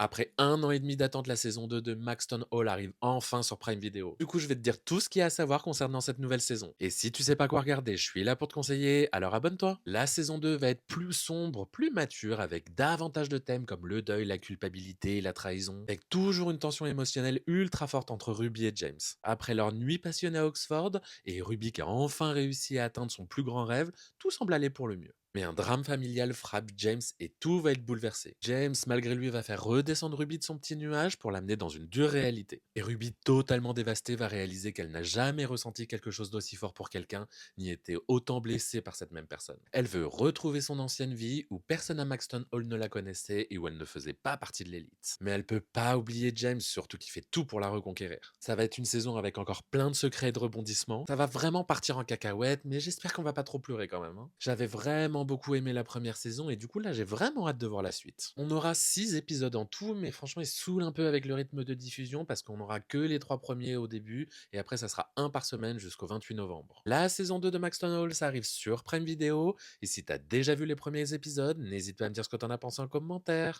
Après 1 an et demi d'attente, la saison 2 de Maxton Hall arrive enfin sur Prime Video. Du coup, je vais te dire tout ce qu'il y a à savoir concernant cette nouvelle saison. Et si tu sais pas quoi regarder, je suis là pour te conseiller, alors abonne-toi. La saison 2 va être plus sombre, plus mature, avec davantage de thèmes comme le deuil, la culpabilité et la trahison, avec toujours une tension émotionnelle ultra forte entre Ruby et James. Après leur nuit passionnée à Oxford, et Ruby qui a enfin réussi à atteindre son plus grand rêve, tout semble aller pour le mieux. Mais un drame familial frappe James et tout va être bouleversé. James, malgré lui, va faire redescendre Ruby de son petit nuage pour l'amener dans une dure réalité. Et Ruby, totalement dévastée, va réaliser qu'elle n'a jamais ressenti quelque chose d'aussi fort pour quelqu'un, ni été autant blessée par cette même personne. Elle veut retrouver son ancienne vie où personne à Maxton Hall ne la connaissait et où elle ne faisait pas partie de l'élite. Mais elle peut pas oublier James, surtout qu'il fait tout pour la reconquérir. Ça va être une saison avec encore plein de secrets et de rebondissements. Ça va vraiment partir en cacahuète, mais j'espère qu'on va pas trop pleurer quand même, hein. J'avais vraiment beaucoup aimé la première saison et du coup là j'ai vraiment hâte de voir la suite. On aura 6 épisodes en tout, mais franchement il saoule un peu avec le rythme de diffusion parce qu'on aura que les 3 premiers au début et après ça sera un par semaine jusqu'au 28 novembre. La saison 2 de Maxton Hall, ça arrive sur Prime Video et si t'as déjà vu les premiers épisodes, n'hésite pas à me dire ce que t'en as pensé en commentaire.